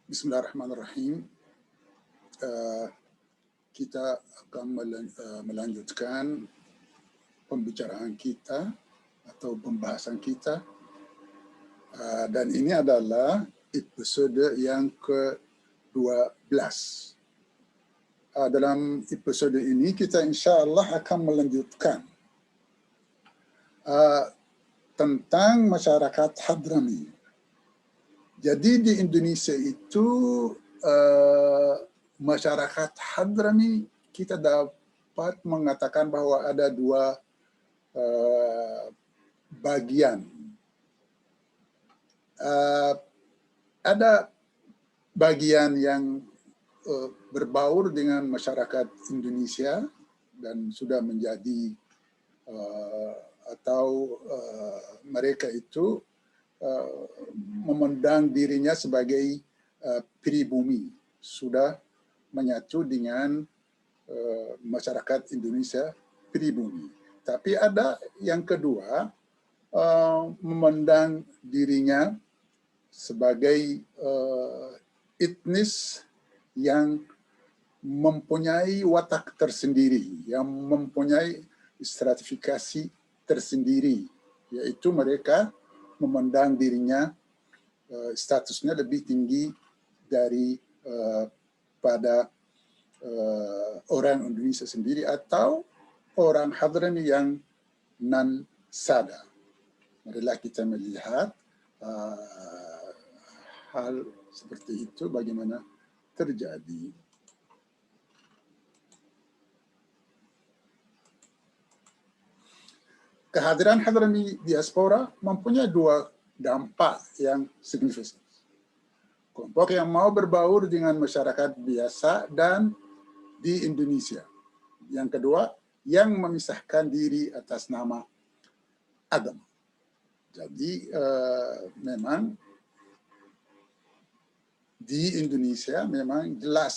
Bismillahirrahmanirrahim. Kita akan melanjutkan pembicaraan kita atau pembahasan kita. Dan ini adalah episode yang ke-12. Dalam episode ini kita insya Allah akan melanjutkan tentang masyarakat Hadrami. Jadi di Indonesia itu masyarakat Hadrami kita dapat mengatakan bahwa ada dua bagian. Ada bagian yang berbaur dengan masyarakat Indonesia dan sudah menjadi mereka itu memandang dirinya sebagai pribumi, sudah menyatu dengan masyarakat Indonesia pribumi. Tapi ada yang kedua, memandang dirinya sebagai etnis yang mempunyai watak tersendiri, yang mempunyai stratifikasi tersendiri, yaitu mereka memandang dirinya statusnya lebih tinggi dari pada orang Indonesia sendiri atau orang Hadrami yang non-Sada. Marilah kita melihat hal seperti itu bagaimana terjadi. Kehadiran Hadrami diaspora mempunyai dua dampak yang signifikan. Kelompok yang mau berbaur dengan masyarakat biasa dan di Indonesia. Yang kedua, yang memisahkan diri atas nama agama. Jadi memang di Indonesia memang jelas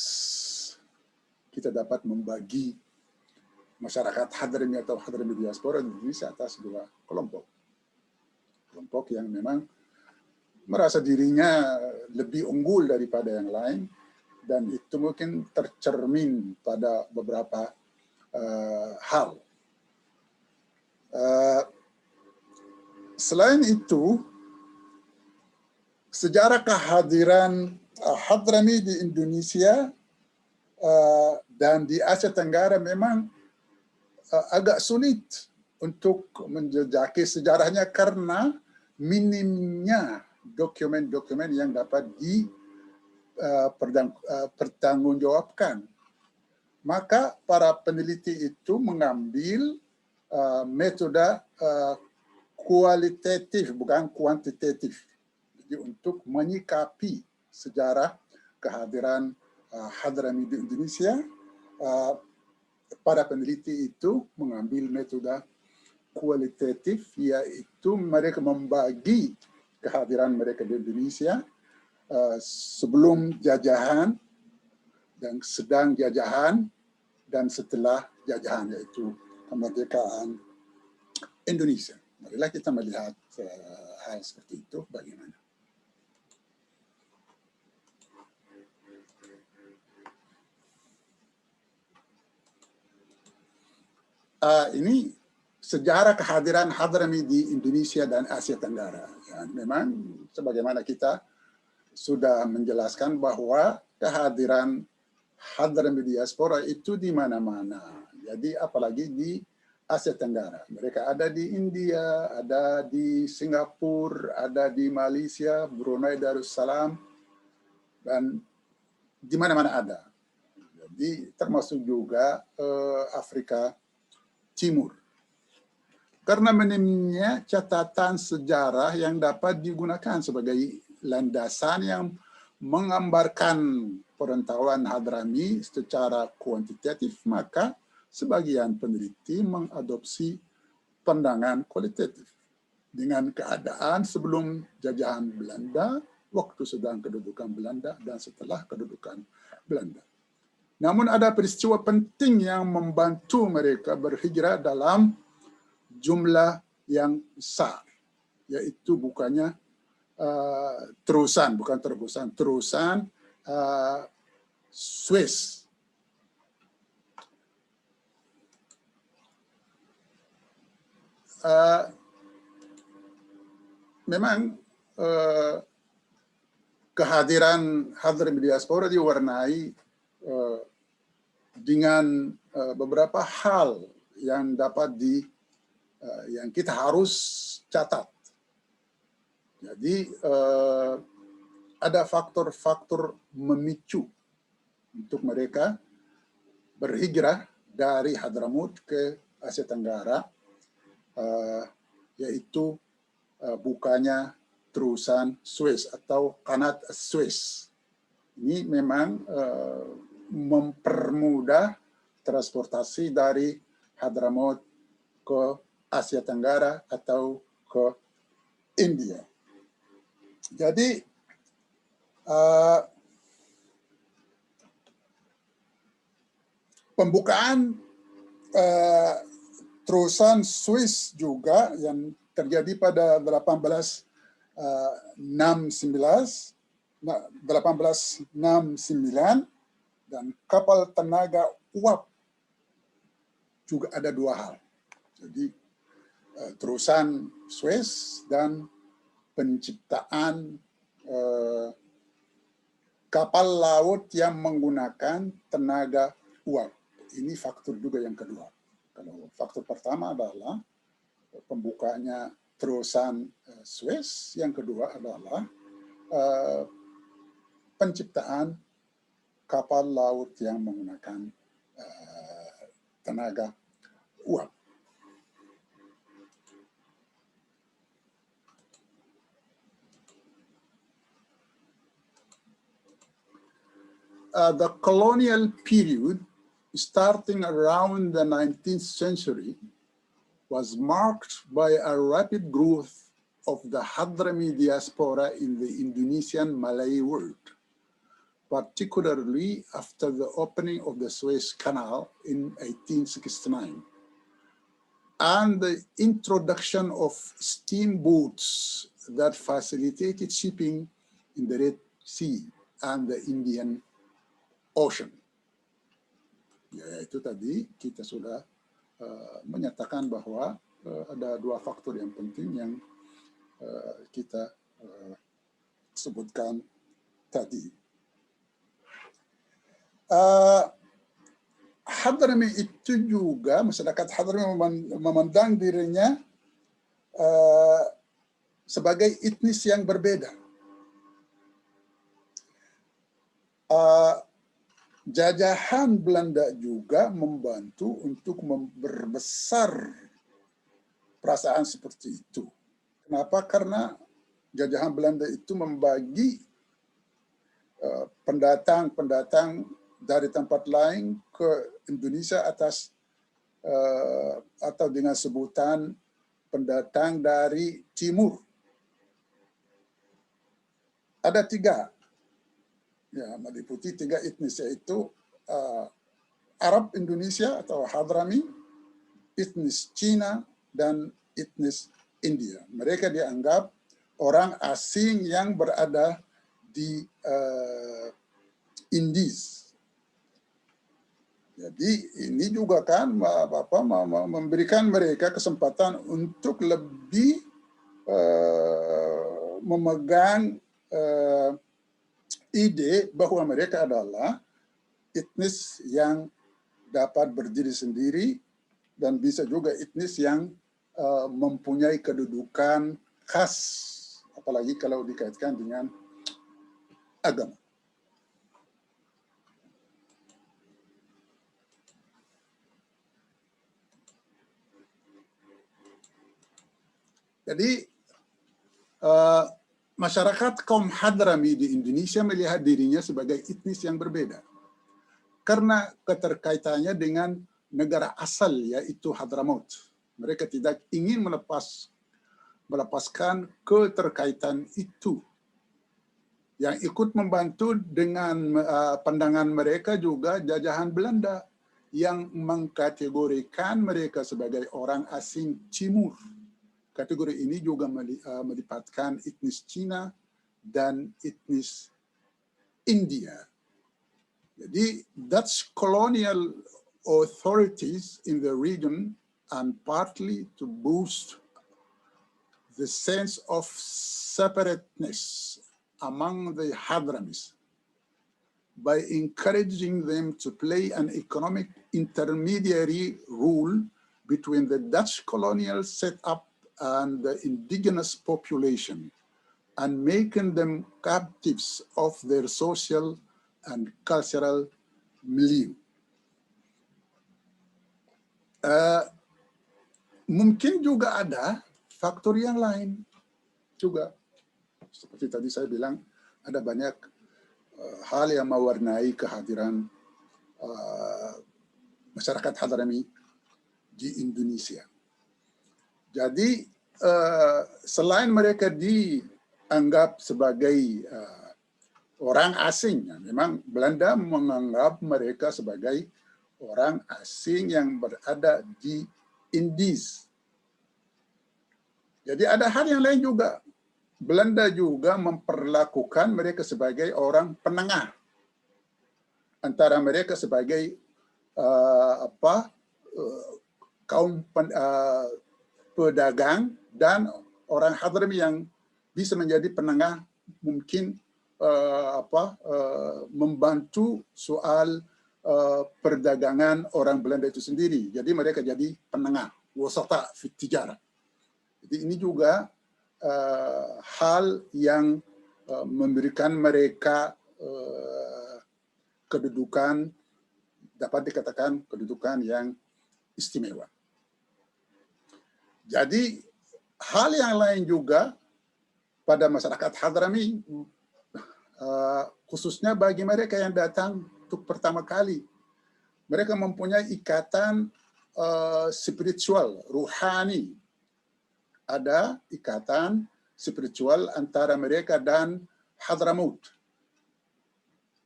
kita dapat membagi masyarakat Hadrami atau Hadrami diaspora di Indonesia atas dua kelompok. Kelompok yang memang merasa dirinya lebih unggul daripada yang lain, dan itu mungkin tercermin pada beberapa hal. Selain itu, sejarah kehadiran Hadrami di Indonesia dan di Asia Tenggara memang agak sulit untuk menjejaki sejarahnya karena minimnya dokumen-dokumen yang dapat dipertanggungjawabkan. Maka para peneliti itu mengambil metode kualitatif, bukan kuantitatif. Jadi untuk menyikapi sejarah kehadiran Hadrami di Indonesia, para peneliti itu mengambil metode kualitatif, yaitu mereka membagi kehadiran mereka di Indonesia sebelum jajahan dan sedang jajahan dan setelah jajahan, yaitu kemerdekaan Indonesia. Marilah kita melihat hal seperti itu bagaimana. Ini sejarah kehadiran Hadrami di Indonesia dan Asia Tenggara. Ya, memang sebagaimana kita sudah menjelaskan bahwa kehadiran Hadrami diaspora itu di mana-mana. Jadi apalagi di Asia Tenggara. Mereka ada di India, ada di Singapura, ada di Malaysia, Brunei Darussalam, dan di mana-mana ada. Jadi termasuk juga Afrika Timur. Karena minimnya catatan sejarah yang dapat digunakan sebagai landasan yang menggambarkan perantauan Hadrami secara kuantitatif, maka sebagian peneliti mengadopsi pandangan kualitatif dengan keadaan sebelum jajahan Belanda, waktu sedang kedudukan Belanda, dan setelah kedudukan Belanda. Namun ada peristiwa penting yang membantu mereka berhijrah dalam jumlah yang besar, yaitu bukan terusan Swiss. Memang kehadiran Hadrim diaspora diwarnai dengan beberapa hal yang dapat yang kita harus catat. Jadi ada faktor-faktor memicu untuk mereka berhijrah dari Hadramaut ke Asia Tenggara, yaitu bukanya terusan Suez atau Kanal Suez. Ini memang mempermudah transportasi dari Hadramaut ke Asia Tenggara atau ke India. Jadi pembukaan terusan Suez juga yang terjadi pada 1869 dan kapal tenaga uap juga ada dua hal. Jadi terusan Suez dan penciptaan kapal laut yang menggunakan tenaga uap. Ini faktor juga yang kedua. Kalau faktor pertama adalah pembukanya terusan Suez, yang kedua adalah penciptaan kapal laut yang menggunakan tenaga uap. The colonial period, starting around the 19th century, was marked by a rapid growth of the Hadrami diaspora in the Indonesian Malay world, particularly after the opening of the Suez Canal in 1869, and the introduction of steamboats that facilitated shipping in the Red Sea and the Indian Ocean. Ya, itu tadi kita sudah menyatakan bahwa ada dua faktor yang penting yang kita sebutkan tadi. Hadrami itu juga, masyarakat Hadrami memandang dirinya sebagai etnis yang berbeda. Jajahan Belanda juga membantu untuk memperbesar perasaan seperti itu. Kenapa? Karena jajahan Belanda itu membagi pendatang-pendatang dari tempat lain ke Indonesia atas atau dengan sebutan pendatang dari timur. Ada tiga. Ya, meliputi tiga etnis, yaitu Arab Indonesia atau Hadrami, etnis Cina, dan etnis India. Mereka dianggap orang asing yang berada di Indies. Jadi ini juga kan memberikan mereka kesempatan untuk lebih memegang ide bahwa mereka adalah etnis yang dapat berdiri sendiri dan bisa juga etnis yang mempunyai kedudukan khas, apalagi kalau dikaitkan dengan agama. Jadi masyarakat kaum Hadrami di Indonesia melihat dirinya sebagai etnis yang berbeda karena keterkaitannya dengan negara asal, yaitu Hadramaut. Mereka tidak ingin melepaskan keterkaitan itu. Yang ikut membantu dengan pandangan mereka juga jajahan Belanda yang mengkategorikan mereka sebagai orang asing timur. Kategori ini juga melibatkan etnis Cina dan etnis India. Jadi Dutch colonial authorities in the region, and partly to boost the sense of separateness among the Hadramis by encouraging them to play an economic intermediary role between the Dutch colonial setup and the indigenous population, and making them captives of their social and cultural milieu. Mungkin juga ada faktor yang lain juga. Seperti tadi saya bilang, ada banyak hal yang mewarnai kehadiran masyarakat Hadrami di Indonesia. Jadi selain mereka dianggap sebagai orang asing, memang Belanda menganggap mereka sebagai orang asing yang berada di Indies. Jadi ada hal yang lain juga. Belanda juga memperlakukan mereka sebagai orang penengah antara mereka sebagai kaum pedagang dan orang Hadrami yang bisa menjadi penengah, mungkin membantu soal perdagangan orang Belanda itu sendiri. Jadi mereka jadi penengah, wasata fit tijarah. Jadi ini juga hal yang memberikan mereka kedudukan, dapat dikatakan kedudukan yang istimewa. Jadi hal yang lain juga pada masyarakat Hadrami, khususnya bagi mereka yang datang untuk pertama kali, mereka mempunyai ikatan spiritual, ruhani. Ada ikatan spiritual antara mereka dan Hadramaut.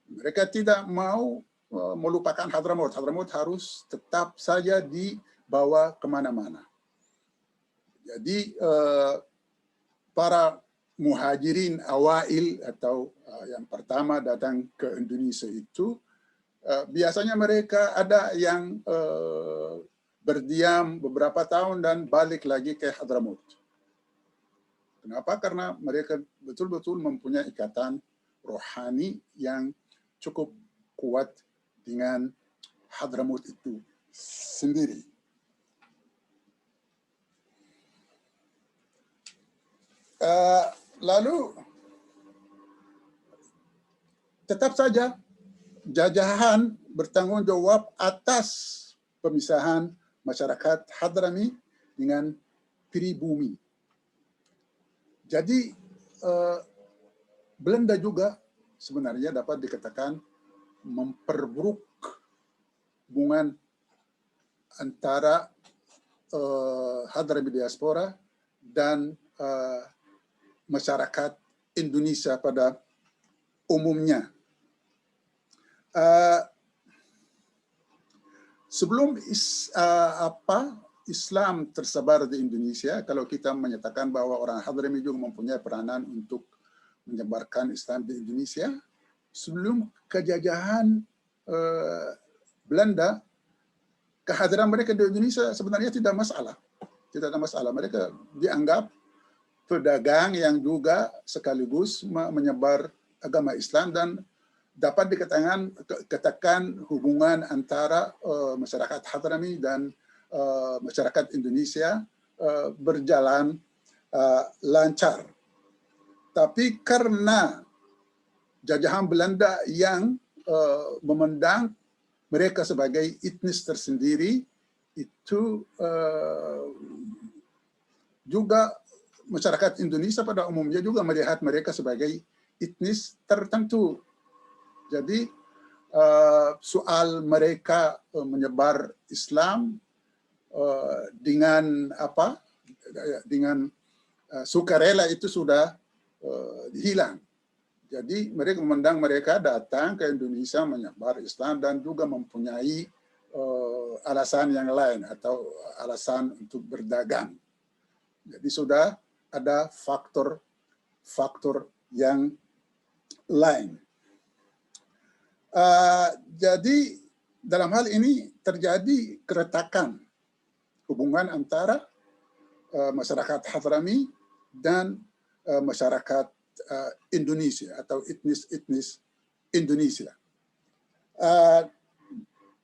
Mereka tidak mau melupakan Hadramaut. Hadramaut harus tetap saja dibawa kemana-mana. Jadi para muhajirin awail atau yang pertama datang ke Indonesia itu, biasanya mereka ada yang berdiam beberapa tahun dan balik lagi ke Hadramaut. Kenapa? Karena mereka betul-betul mempunyai ikatan rohani yang cukup kuat dengan Hadramaut itu sendiri. Lalu tetap saja jajahan bertanggung jawab atas pemisahan masyarakat Hadrami dengan pribumi. Jadi Belanda juga sebenarnya dapat dikatakan memperburuk hubungan antara Hadrami diaspora dan masyarakat Indonesia pada umumnya. Sebelum Islam tersebar di Indonesia, kalau kita menyatakan bahwa orang Hadrami juga mempunyai peranan untuk menyebarkan Islam di Indonesia, sebelum kejajahan Belanda, kehadiran mereka di Indonesia sebenarnya tidak masalah. Tidak ada masalah. Mereka dianggap pedagang yang juga sekaligus menyebar agama Islam, dan dapat dikatakan hubungan antara masyarakat Hadrami dan masyarakat Indonesia berjalan lancar. Tapi karena jajahan Belanda yang memandang mereka sebagai etnis tersendiri, itu juga masyarakat Indonesia pada umumnya juga melihat mereka sebagai etnis tertentu. Jadi soal mereka menyebar Islam dengan sukarela itu sudah hilang. Jadi mereka memandang mereka datang ke Indonesia menyebar Islam dan juga mempunyai alasan yang lain atau alasan untuk berdagang. Jadi sudah ada faktor yang lain. Jadi dalam hal ini terjadi keretakan hubungan antara masyarakat Hadrami dan masyarakat Indonesia atau etnis-etnis Indonesia.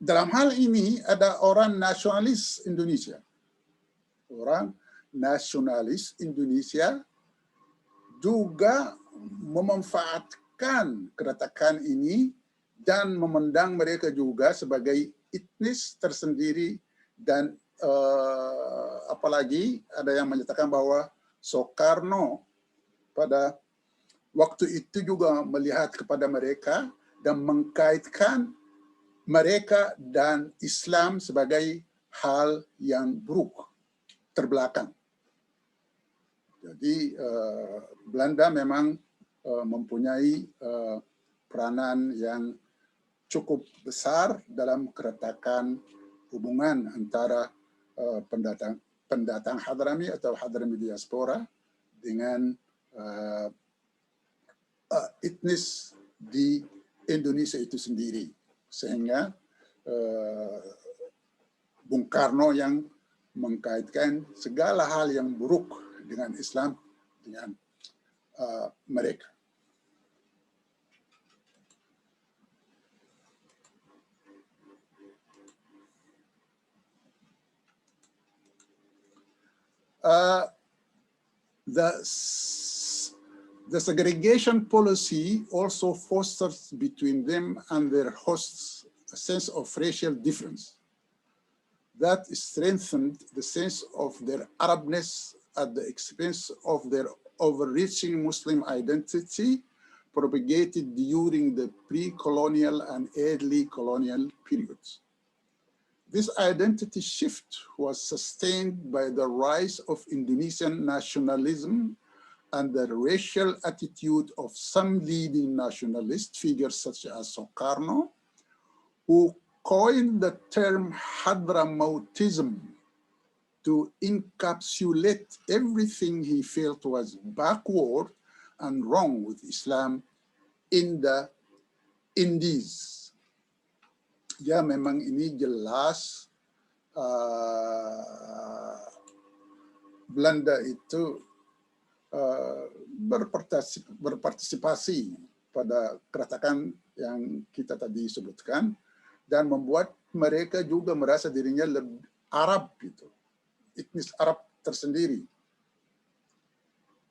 Dalam hal ini ada orang nasionalis Indonesia. Orang nasionalis Indonesia juga memanfaatkan keretakan ini dan memandang mereka juga sebagai etnis tersendiri dan apalagi ada yang menyatakan bahwa Soekarno pada waktu itu juga melihat kepada mereka dan mengkaitkan mereka dan Islam sebagai hal yang buruk, terbelakang. Jadi Belanda memang mempunyai peranan yang cukup besar dalam keretakan hubungan antara pendatang Hadrami atau Hadrami diaspora dengan etnis di Indonesia itu sendiri, sehingga Bung Karno yang mengkaitkan segala hal yang buruk dengan Islam dengan mereka. The segregation policy also fosters between them and their hosts a sense of racial difference that strengthened the sense of their Arabness at the expense of their overreaching Muslim identity propagated during the pre-colonial and early colonial periods. This identity shift was sustained by the rise of Indonesian nationalism and the racial attitude of some leading nationalist figures such as Soekarno, who coined the term Hadramautism to encapsulate everything he felt was backward and wrong with Islam in the Indies. Ya, memang ini jelas Belanda itu berpartisipasi pada keretakan yang kita tadi sebutkan dan membuat mereka juga merasa dirinya lebih Arab gitu, etnis Arab tersendiri.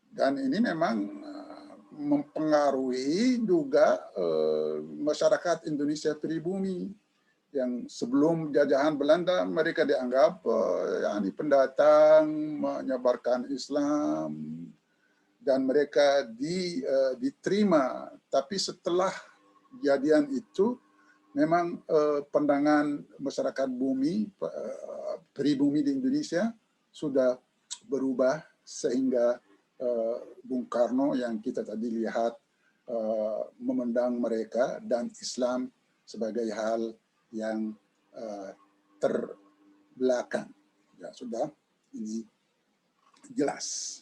Dan ini memang mempengaruhi juga masyarakat Indonesia pribumi yang sebelum jajahan Belanda mereka dianggap pendatang menyebarkan Islam dan mereka diterima. Tapi setelah kejadian itu memang pandangan masyarakat pribumi di Indonesia sudah berubah sehingga Bung Karno yang kita tadi lihat memandang mereka dan Islam sebagai hal yang terbelakang. Ya, sudah ini jelas.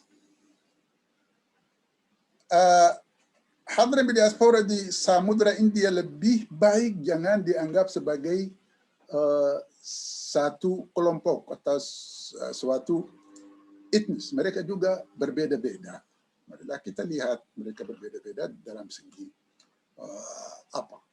Hadrami diaspora di Samudra India lebih baik jangan dianggap sebagai satu kelompok atau suatu etnis. Mereka juga berbeda-beda. Marilah kita lihat mereka berbeda-beda dalam segi apa.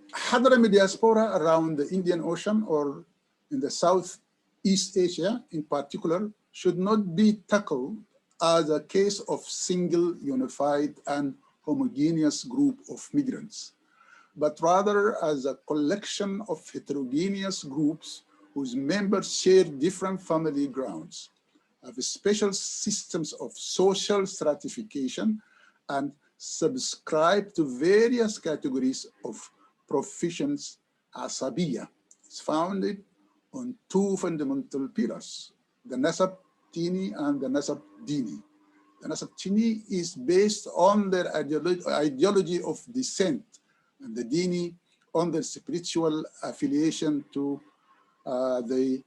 Hadrami diaspora around the Indian Ocean or in the Southeast Asia in particular should not be tackled as a case of single, unified, and homogeneous group of migrants, but rather as a collection of heterogeneous groups whose members share different family grounds, have special systems of social stratification, and subscribe to various categories of professions. Asabiya is founded on two fundamental pillars, the Nasab Tini and the Nasab Dini. The Nasab Tini is based on their ideology of descent, and the Dini on their spiritual affiliation to the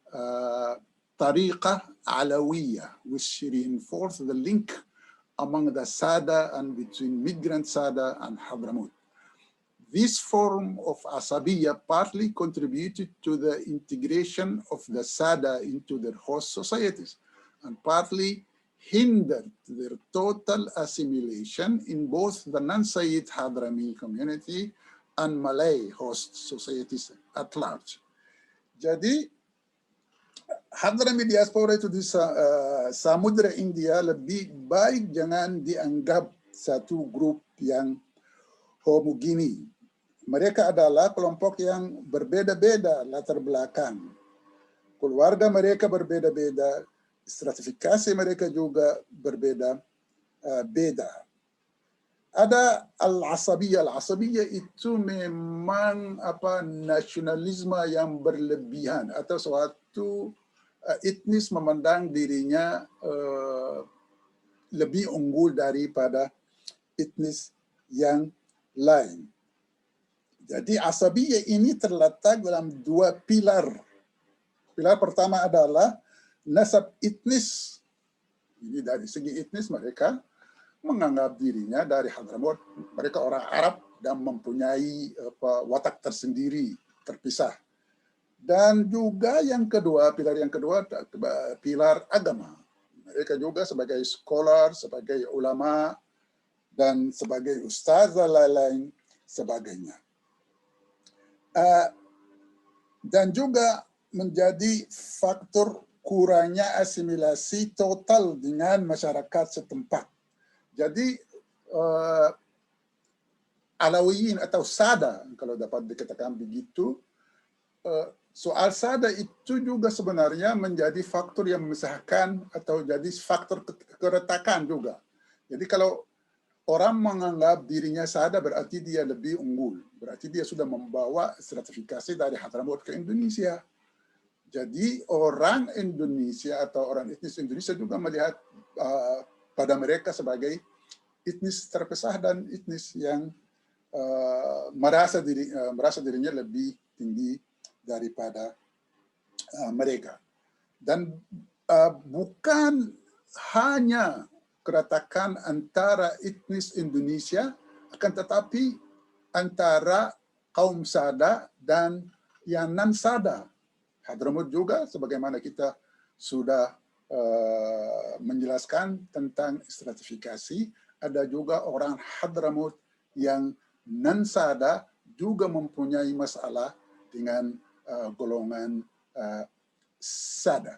Tariqah Alawiyah, which reinforced the link among the Sada and between migrant Sada and Hadramut. This form of Asabiyya partly contributed to the integration of the Sada into their host societies and partly hindered their total assimilation in both the non-Sayyid Hadrami community and Malay host societies at large. Jadi, Hadrami diaspora itu di Samudra India lebih baik jangan dianggap satu grup yang homogeni. Mereka adalah kelompok yang berbeda-beda latar belakang. Keluarga mereka berbeda-beda, stratifikasi mereka juga berbeda-beda. Ada al-asabiyah. Al-asabiyah itu memang nasionalisme yang berlebihan atau suatu etnis memandang dirinya lebih unggul daripada etnis yang lain. Jadi asabiyah ini terletak dalam dua pilar. Pilar pertama adalah nasab etnis. Ini dari segi etnis mereka menganggap dirinya dari Hadramut. Mereka orang Arab dan mempunyai watak tersendiri, terpisah. Dan juga yang kedua, pilar agama. Mereka juga sebagai scholar, sebagai ulama, dan sebagai ustaz dan lain-lain sebagainya. Dan juga menjadi faktor kurangnya asimilasi total dengan masyarakat setempat. Jadi Alawiyin atau Sada, kalau dapat dikatakan begitu, soal Sada itu juga sebenarnya menjadi faktor yang memisahkan atau jadi faktor keretakan juga. Jadi kalau orang menganggap dirinya Sada berarti dia lebih unggul. Berarti dia sudah membawa sertifikasi dari Hadramut ke Indonesia. Jadi orang Indonesia atau orang etnis Indonesia juga melihat pada mereka sebagai etnis terpisah dan etnis yang merasa dirinya lebih tinggi daripada mereka. Dan bukan hanya keretakan antara etnis Indonesia, akan tetapi antara kaum Sada dan yang non-Sada. Hadramut juga, sebagaimana kita sudah menjelaskan tentang stratifikasi, ada juga orang Hadramut yang non-Sada juga mempunyai masalah dengan golongan Sada.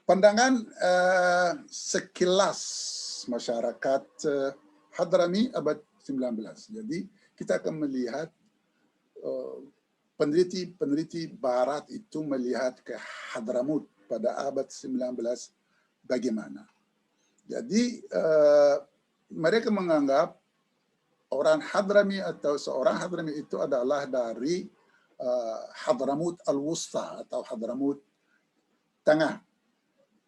Pandangan sekilas masyarakat Hadrami abad 19. Jadi kita akan melihat peneliti Barat itu melihat ke Hadramut pada abad 19 bagaimana. Jadi mereka menganggap orang Hadrami atau seorang Hadrami itu adalah dari Hadramut Al-Wusta atau Hadramut Tengah.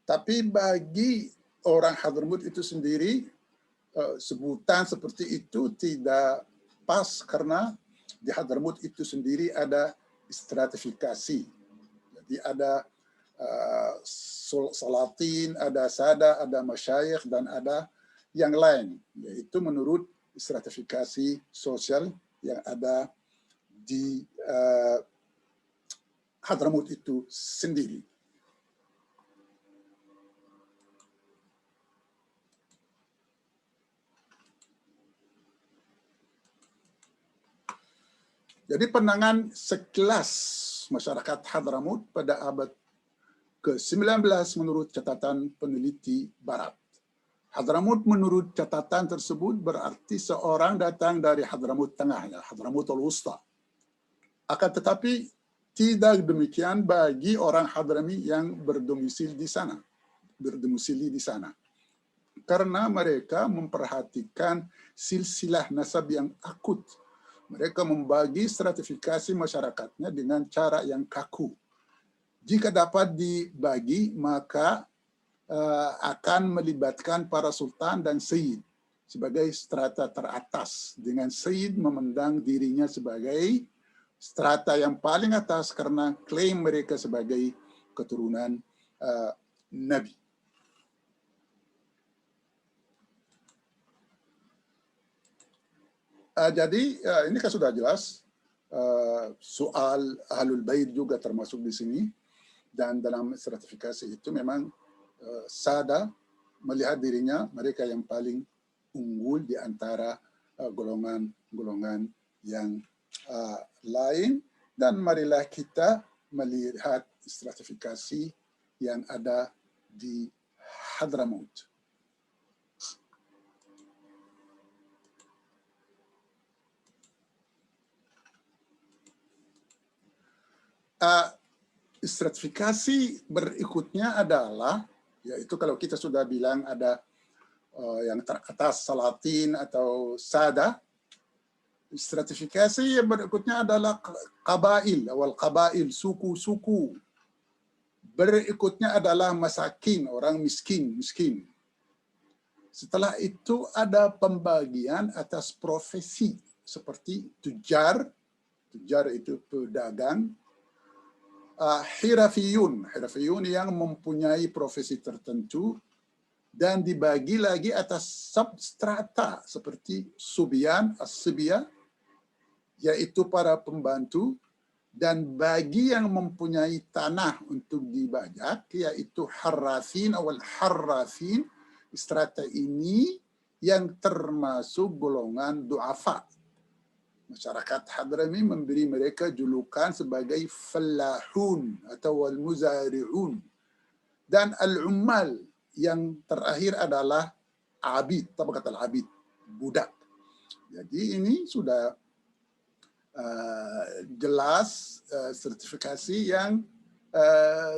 Tapi bagi orang Hadramut itu sendiri, sebutan seperti itu tidak pas karena di Hadramut itu sendiri ada stratifikasi. Jadi ada Salatin, ada Sada, ada Masyayikh, dan ada yang lain. Yaitu menurut stratifikasi sosial yang ada di Hadramut itu sendiri. Jadi pandangan sekilas masyarakat Hadramut pada abad ke-19 menurut catatan peneliti Barat. Hadramut menurut catatan tersebut berarti seorang datang dari Hadramut Tengah, ya, Hadramut Al-Wusta. Akan tetapi tidak demikian bagi orang Hadrami yang berdomisili di sana. Karena mereka memperhatikan silsilah nasab yang akut. Mereka membagi stratifikasi masyarakatnya dengan cara yang kaku. Jika dapat dibagi, maka akan melibatkan para sultan dan syed sebagai strata teratas, dengan syed memandang dirinya sebagai strata yang paling atas karena klaim mereka sebagai keturunan Nabi. Jadi ini kan sudah jelas, soal Ahlul Bait juga termasuk di sini, dan dalam stratifikasi itu memang Sada melihat dirinya mereka yang paling unggul di antara golongan-golongan yang lain, dan marilah kita melihat stratifikasi yang ada di Hadramaut. Stratifikasi berikutnya adalah, yaitu kalau kita sudah bilang ada yang teratas Salatin atau Sada, stratifikasi yang berikutnya adalah qabail, awal qabail, suku-suku. Berikutnya adalah masakin, orang miskin. Setelah itu ada pembagian atas profesi, seperti tujar itu pedagang, hirafiyun yang mempunyai profesi tertentu, dan dibagi lagi atas substrata seperti subyan, as-sibya, yaitu para pembantu, dan bagi yang mempunyai tanah untuk dibajak, yaitu harrafin awal harrafin. Strata ini yang termasuk golongan du'afa. Masyarakat Hadrami memberi mereka julukan sebagai fallahun atau al-muzari'un. Dan al-ummal yang terakhir adalah abid, tabakat al-abid, budak. Jadi ini sudah jelas sertifikasi yang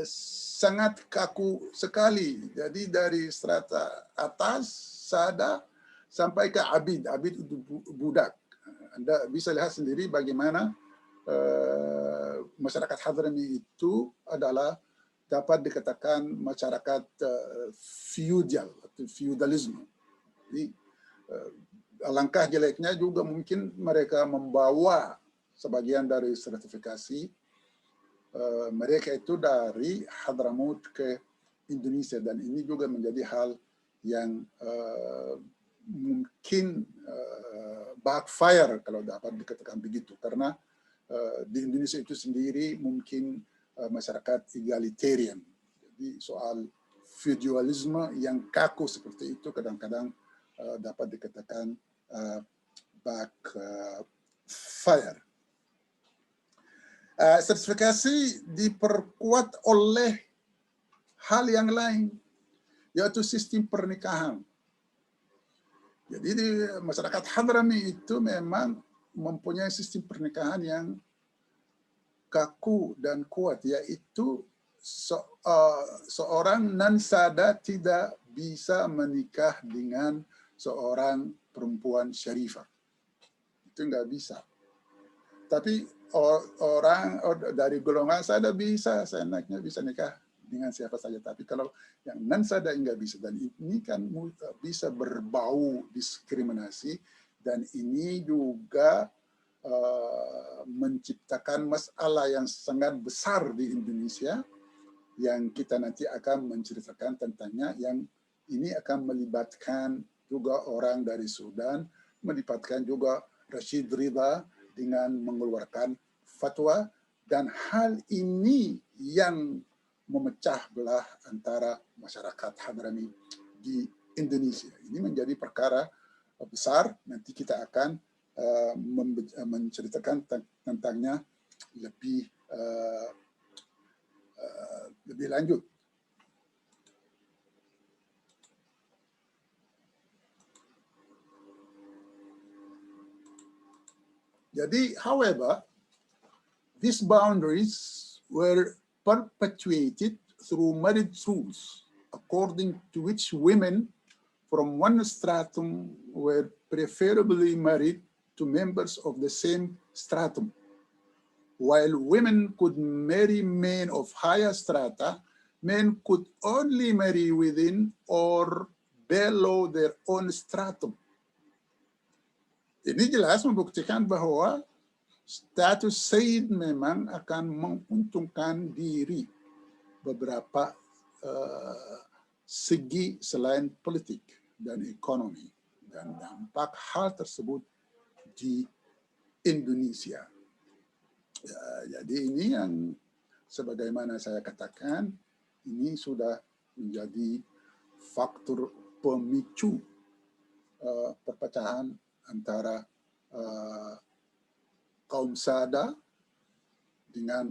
sangat kaku sekali. Jadi dari strata atas, Sada, sampai ke abid. Abid itu budak. Anda bisa lihat sendiri bagaimana masyarakat Hadrami itu adalah dapat dikatakan masyarakat feudal atau feudalisme. Jadi alangkah jeleknya juga mungkin mereka membawa sebagian dari sertifikasi mereka itu dari Hadramaut ke Indonesia, dan ini juga menjadi hal yang mungkin backfire kalau dapat dikatakan begitu, karena di Indonesia itu sendiri mungkin masyarakat egalitarian. Jadi soal feudalisme yang kaku seperti itu kadang-kadang dapat dikatakan backfire. Sertifikasi diperkuat oleh hal yang lain, yaitu sistem pernikahan. Jadi di masyarakat Hadrami itu memang mempunyai sistem pernikahan yang kaku dan kuat, yaitu seorang non-sada tidak bisa menikah dengan seorang perempuan syarifah. Itu nggak bisa. Tapi orang dari golongan sada bisa, seenaknya bisa nikah dengan siapa saja. Tapi kalau yang non-sada nggak bisa, dan ini kan bisa berbau diskriminasi, dan ini juga menciptakan masalah yang sangat besar di Indonesia, yang kita nanti akan menceritakan tentangnya, yang ini akan melibatkan juga orang dari Sudan, melibatkan juga Rashid Ridha dengan mengeluarkan fatwa, dan hal ini yang memecah belah antara masyarakat Hadrami di Indonesia. Ini menjadi perkara besar, nanti kita akan menceritakan tentangnya lebih lanjut. Jadi, however, these boundaries were perpetuated through marriage rules, according to which women from one stratum were preferably married to members of the same stratum, while women could marry men of higher strata men could only marry within or below their own stratum. Ini jelas membuktikan bahwa status Sayyid memang akan menguntungkan diri beberapa segi selain politik dan ekonomi, dan dampak hal tersebut di Indonesia. Jadi ini yang sebagaimana saya katakan, ini sudah menjadi faktor pemicu perpecahan antara kaum Sada dengan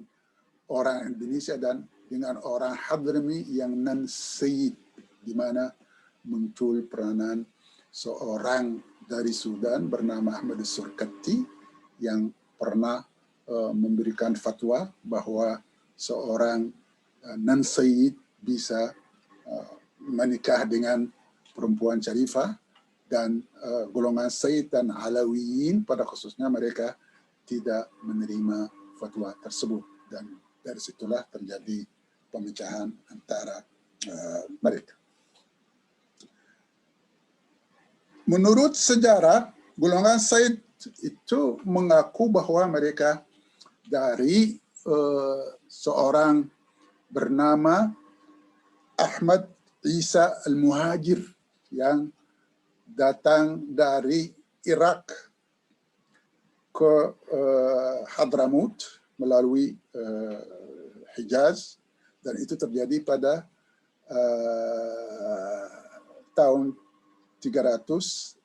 orang Indonesia dan dengan orang Hadrami yang non-Sayyid, di mana muncul peranan seorang dari Sudan bernama Ahmad Surkati yang pernah memberikan fatwa bahwa seorang non-Sayyid bisa menikah dengan perempuan syarifah, dan golongan Sayyid dan Alawiyin pada khususnya mereka tidak menerima fatwa tersebut, dan dari situlah terjadi pemecahan antara mereka. Menurut sejarah, golongan Sayyid itu mengaku bahwa mereka dari seorang bernama Ahmad Isa Al-Muhajir yang datang dari Irak ke Hadramut melalui Hijaz, dan itu terjadi pada tahun 318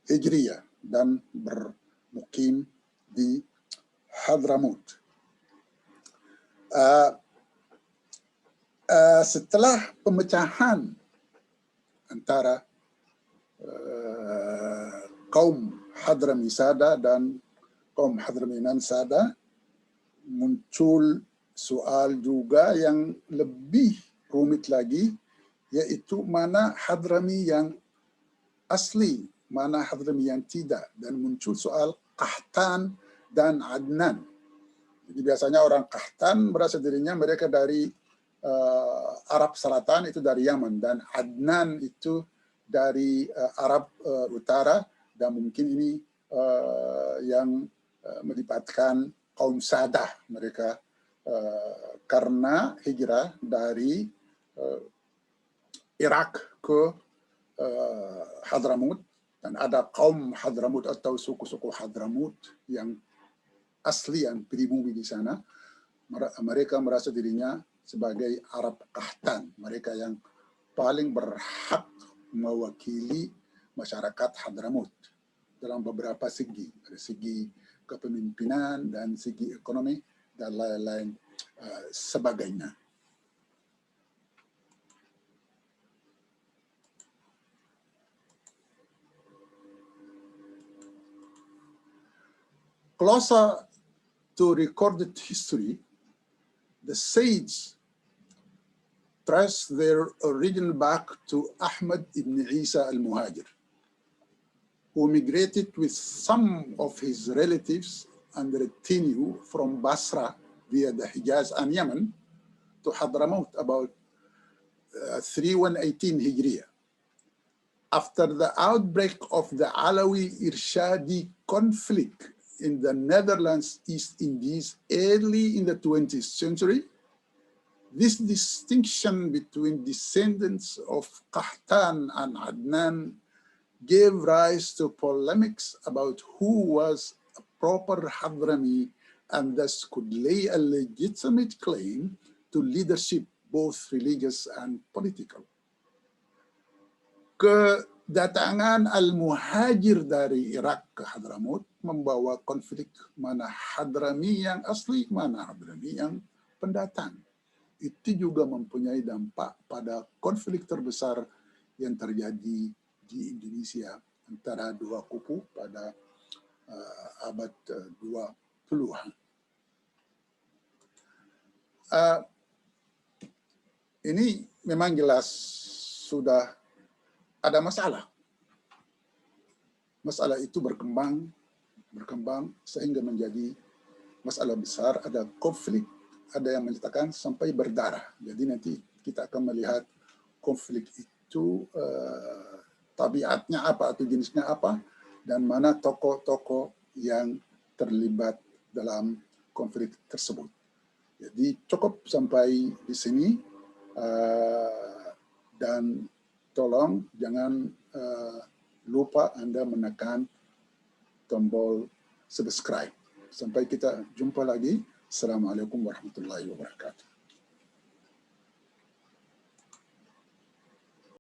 Hijriyah dan bermukim di Hadramut. Setelah pemecahan antara kaum Hadrami Sada dan kaum Hadrami non Sada, muncul soal juga yang lebih rumit lagi, yaitu mana Hadrami yang asli, mana Hadrami yang tidak, dan muncul soal Qahtan dan Adnan. Jadi biasanya orang Qahtan merasa dirinya mereka dari Arab Selatan, itu dari Yaman, dan Adnan itu dari Arab Utara, dan mungkin ini yang melibatkan kaum Sadah mereka karena hijrah dari Irak ke Hadramut, dan ada kaum Hadramut atau suku-suku Hadramut yang asli, yang pribumi di sana. Mereka merasa dirinya sebagai Arab Qahtan, mereka yang paling berhak mewakili masyarakat Hadramut dalam beberapa segi, dari segi kepemimpinan dan segi ekonomi dan lain-lain sebagainya. Closer to recorded history, the Sayyids trace their origin back to Ahmad ibn Isa al-Muhajir, who migrated with some of his relatives under retinue from Basra via the Hijaz and Yemen to Hadramaut about 3118 Hijriya. After the outbreak of the Alawi Irshadi conflict in the Netherlands East Indies early in the 20th century, this distinction between descendants of Qahtan and Adnan gave rise to polemics about who was a proper Hadrami and thus could lay a legitimate claim to leadership, both religious and political. Kedatangan Al-Muhajir dari Irak ke Hadramut membawa konflik mana Hadrami yang asli, mana Hadrami yang pendatang. Itu juga mempunyai dampak pada konflik terbesar yang terjadi di Indonesia antara dua kubu pada abad 20-an. Ini memang jelas sudah ada masalah. Masalah itu berkembang sehingga menjadi masalah besar, ada konflik ada yang menyatakan sampai berdarah. Jadi nanti kita akan melihat konflik itu tabiatnya apa atau jenisnya apa, dan mana tokoh-tokoh yang terlibat dalam konflik tersebut. Jadi cukup sampai di sini, dan tolong jangan lupa Anda menekan tombol subscribe. Sampai kita jumpa lagi. Assalamualaikum warahmatullahi wabarakatuh.